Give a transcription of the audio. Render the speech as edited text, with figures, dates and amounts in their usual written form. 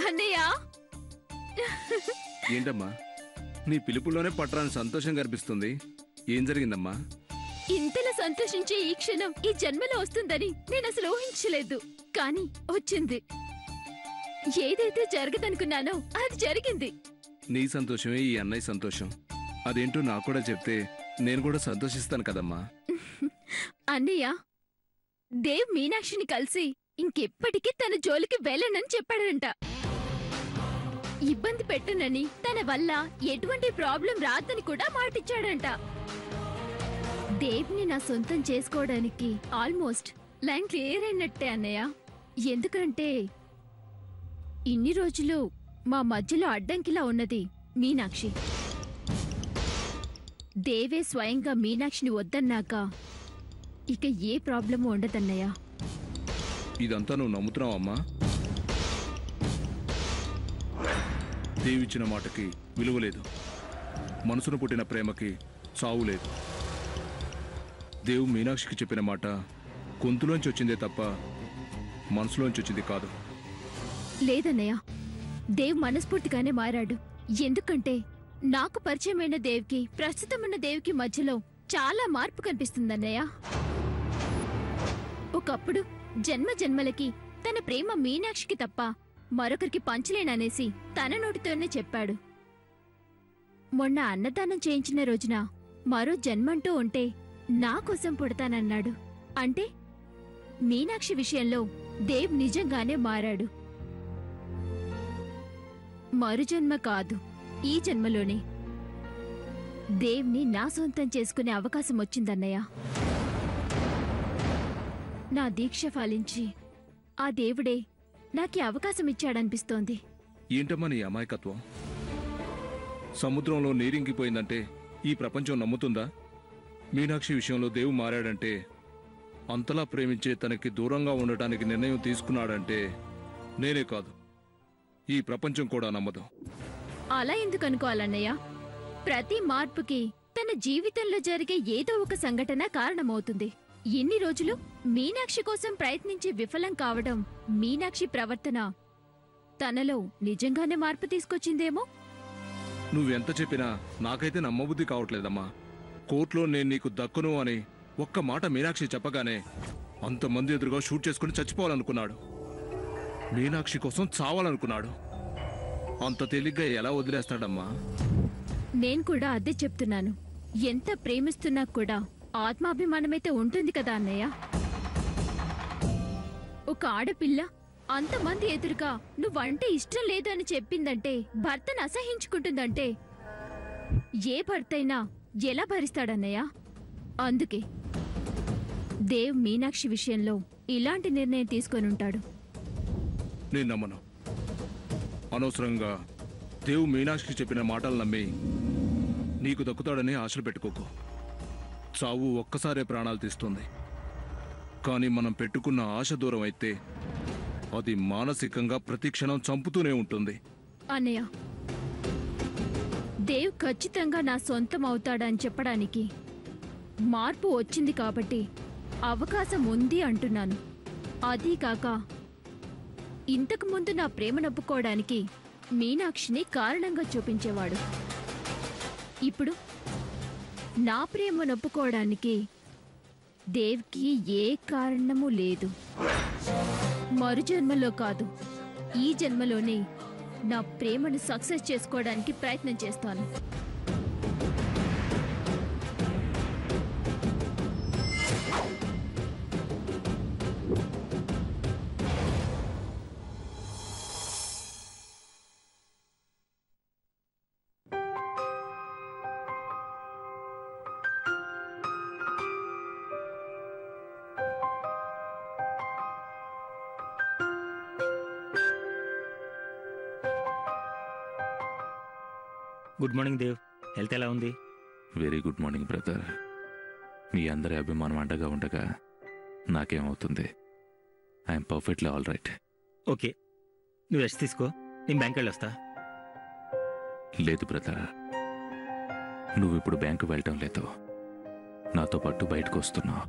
అన్నయ్య ఏంటమ్మా నీ పిలుపులోనే పట్టరాని సంతోషం కనిపిస్తుంది. ఏం జరిగిందమ్మా? ఇంతలా సంతోషించే ఈ క్షణం ఈ జన్మలో వస్తుందని నేను అసలు ఊహించలేదు. కానీ వచ్చింది. ఏదైతే జరగదనుకున్నానో అది జరిగింది. నీ సంతోషమే ఈ అన్నయ్య సంతోషం. అదేంటో నాకు కూడా చెప్తే నేను కూడా సంతోషిస్తాను కదమ్మా. అన్నయ్య, దేవ్ మీనాక్షిని కలిసి ఇంకెప్పటికీ తన జోలికి వెళ్ళనని చెప్పాడంట. ఇబ్బంది పెట్టనని, తన వల్ల ఎటువంటి ప్రాబ్లం రాదని కూడా మాటిచ్చాడంట. దేవ్ని నా సొంతం చేసుకోవడానికి ఆల్మోస్ట్ లైన్ క్లియర్ అయినట్టే అన్నయ్య. ఎందుకంటే ఇన్ని రోజులు మా మధ్యలో అడ్డంకిలా ఉన్నది మీనాక్షి. దేవే స్వయంగా మీనాక్షిని వద్దన్నాక ఇక ఏ ప్రాబ్లము ఉండదన్నయ్య. ఇదంతా నువ్వు నమ్ముతున్నావమ్మా? దేవిచ్చిన మాటకి విలువలేదు, మనసును పుట్టిన ప్రేమకి చావు లేదు. దేవు మీనాక్షికి చెప్పిన మాట గొంతులోంచి వచ్చిందే తప్ప మనసులోంచి వచ్చింది కాదు. లేదన్నయ్య, దేవ్ మనస్ఫూర్తిగానే మారాడు. ఎందుకంటే నాకు పరిచయమైన దేవ్కి ప్రస్తుతమున్న దేవ్కి మధ్యలో చాలా మార్పు కనిపిస్తుందన్నయ్య. ఒకప్పుడు జన్మ జన్మలకి తన ప్రేమ మీనాక్షికి తప్ప మరొకరికి పంచలేననేసి తన నోటితోనే చెప్పాడు. మొన్న అన్నదానం చేయించిన రోజున మరో జన్మంటూ ఉంటే నా కోసం పుడతానన్నాడు. అంటే మీనాక్షి విషయంలో దేవ్ నిజంగానే మారాడు. మరు జన్మ కాదు, ఈ జన్మలోనే దేవ్ని నా సొంతం చేసుకునే అవకాశం వచ్చిందన్నయ్య. నా దీక్ష ఫలించి ఆ దేవుడే నాకీ అవకాశం ఇచ్చాడనిపిస్తోంది. ఏంటమ్మా నీ అమాయకత్వం? సముద్రంలో నీరింగిపోయిందంటే ఈ ప్రపంచం నమ్ముతుందా? మీనాక్షి విషయంలో దేవు మారాడంటే, అంతలా ప్రేమించే తనకి దూరంగా ఉండటానికి నిర్ణయం తీసుకున్నాడంటే నేనే కాదు, ఈ ప్రపంచం కూడా నమ్మదు. అలా ఎందుకు అనుకోవాలన్నయ్య? ప్రతి మార్పుకి తన జీవితంలో జరిగే ఏదో ఒక సంఘటన కారణమవుతుంది. ఇన్ని రోజులు మీనాక్షి కోసం ప్రయత్నించి విఫలం కావడం మీనాక్షి ప్రవర్తన తనలో నిజంగానే మార్పు తీసుకొచ్చిందేమో. నువ్వెంత చెప్పినా నాకైతే నమ్మబుద్ధి కావట్లేదమ్మా. కోర్టులో నేను నీకు దక్కును అని ఒక్క మాట మీనాక్షి చెప్పగానే అంతమంది ఎదురుగా షూట్ చేసుకుని చచ్చిపోవాలనుకున్నాడు. మీనాక్షి కోసం చావాలనుకున్నాడు. అంత తేలిగ్గా ఎలా వదిలేస్తాడమ్మా? నేను కూడా అదే చెప్తున్నాను. ఎంత ప్రేమిస్తున్నా కూడా ఆత్మాభిమానమైతే ఉంటుంది కదా అన్నయ్య. ఒక ఆడపిల్ల అంతమంది ఎదురుగా నువ్వంటే ఇష్టం లేదు అని చెప్పిందంటే, భర్తను అసహించుకుంటుందంటే ఏ భర్తైనా ఎలా భరిస్తాడన్నయ్య? అందుకే దేవ్ మీనాక్షి విషయంలో ఇలాంటి నిర్ణయం తీసుకొనుంటాడు. నేను నమ్మను. అనవసరంగా దేవు మీనాక్షికి చెప్పిన మాటలు నమ్మి నీకు దక్కుతాడని ఆశలు పెట్టుకోకు. చావు ఒక్కసారే ప్రాణాలు తీస్తుంది. కానీ మనం పెట్టుకున్న ఆశ దూరం అయితే అది మానసికంగా ప్రతి క్షణం చంపుతూనే ఉంటుంది. అన్నయ్య, దేవ్ ఖచ్చితంగా నా సొంతం అవుతాడని చెప్పడానికి మార్పు వచ్చింది కాబట్టి అవకాశం ఉంది అంటున్నాను. అదీ కాక ఇంతకు ముందు నా ప్రేమ నొప్పుకోవడానికి మీనాక్షిని కారణంగా చూపించేవాడు. ఇప్పుడు నా ప్రేమ నొప్పుకోవడానికి దేవ్కి ఏ కారణము లేదు. మరు జన్మలో కాదు, ఈ జన్మలోనే నా ప్రేమను సక్సెస్ చేసుకోవడానికి ప్రయత్నం చేస్తాను. Good morning Dev. హెల్త్ ఎలా ఉంది? Very good morning brother. మీ అందరి అభిమానం అండగా ఉండగా నాకేమవుతుంది? I'm perfectly all right. Okay, నువ్వు రెస్ట్ తీసుకో, నేను బ్యాంక్ వెళ్ళొస్తా. లేదు బ్రదర్, నువ్వు ఇప్పుడు బ్యాంకు వెళ్ళటం లేదు, నాతో పాటు బయటకు వస్తున్నావు.